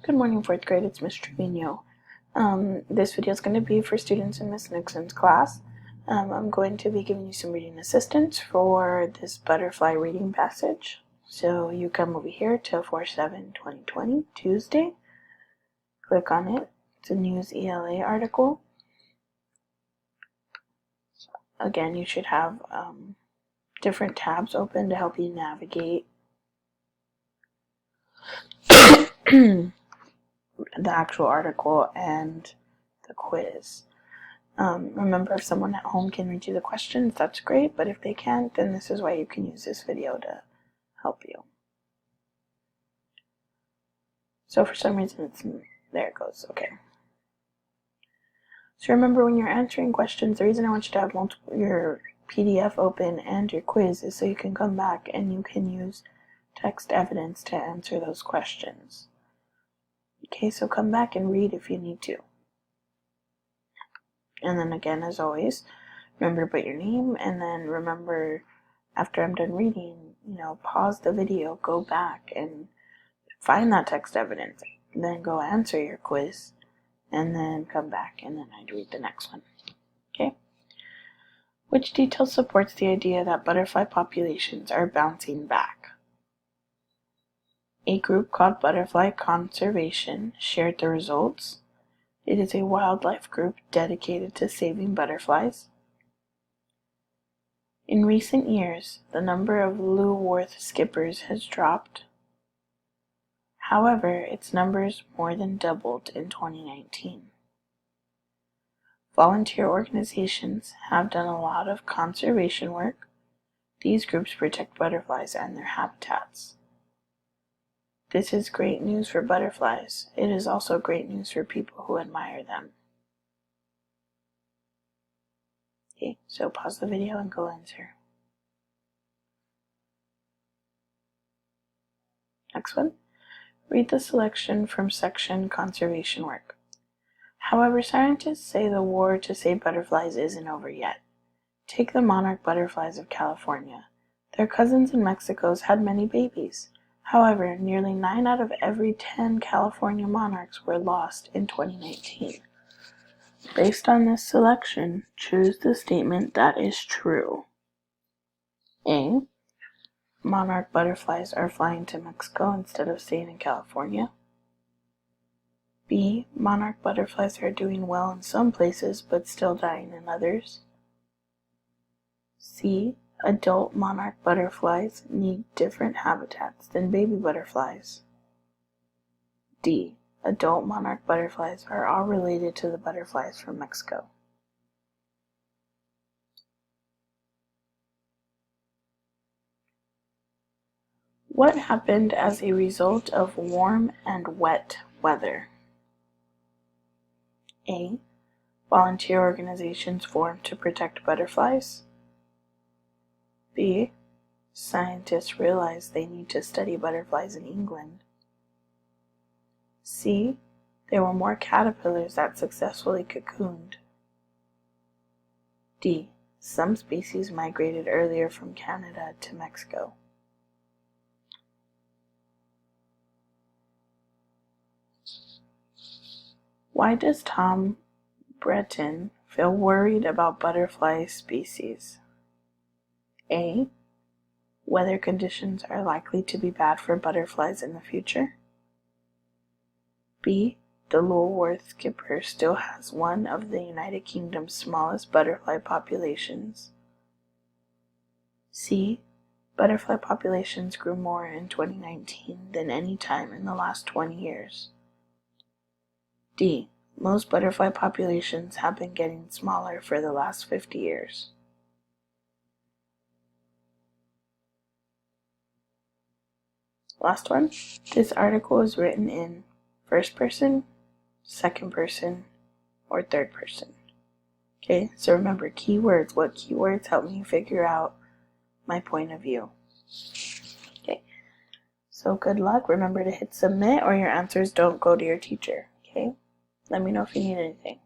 Good morning, 4th grade. It's Ms. Trevino. This video is going to be for students in Ms. Nixon's class. I'm going to be giving you some reading assistance for this butterfly reading passage. So you come over here to 4/7/2020, Tuesday. Click on it. It's a News ELA article. Again, you should have different tabs open to help you navigate the actual article and the quiz. Remember, if someone at home can read you the questions, that's great, but if they can't, then this is why you can use this video to help you. So for some reason there it goes, okay. So remember, when you're answering questions, the reason I want you to have your PDF open and your quiz is so you can come back and you can use text evidence to answer those questions. Okay, so come back and read if you need to. And then again, as always, remember to put your name, and then remember, after I'm done reading, pause the video, go back and find that text evidence, and then go answer your quiz, and then come back, and then I'd read the next one. Okay? Which detail supports the idea that butterfly populations are bouncing back? A group called Butterfly Conservation shared the results. It is a wildlife group dedicated to saving butterflies. In recent years, the number of Leavenworth skippers has dropped. However, its numbers more than doubled in 2019. Volunteer organizations have done a lot of conservation work. These groups protect butterflies and their habitats. This is great news for butterflies. It is also great news for people who admire them. Okay, so pause the video and go answer. Next one. Read the selection from section Conservation Work. However, scientists say the war to save butterflies isn't over yet. Take the monarch butterflies of California. Their cousins in Mexico's had many babies. However, nearly 9 out of every 10 California monarchs were lost in 2019. Based on this selection, choose the statement that is true. A. Monarch butterflies are flying to Mexico instead of staying in California. B. Monarch butterflies are doing well in some places but still dying in others. C. Adult monarch butterflies need different habitats than baby butterflies. D. Adult monarch butterflies are all related to the butterflies from Mexico. What happened as a result of warm and wet weather? A. Volunteer organizations formed to protect butterflies. B. Scientists realized they need to study butterflies in England. C. There were more caterpillars that successfully cocooned. D. Some species migrated earlier from Canada to Mexico. Why does Tom Breton feel worried about butterfly species? A. Weather conditions are likely to be bad for butterflies in the future. B. The Leavenworth skipper still has one of the United Kingdom's smallest butterfly populations. C. Butterfly populations grew more in 2019 than any time in the last 20 years. D. Most butterfly populations have been getting smaller for the last 50 years. Last one. This article is written in first person, second person, or third person. Okay, so remember keywords. What keywords help me figure out my point of view? Okay, so good luck. Remember to hit submit or your answers don't go to your teacher. Okay, let me know if you need anything.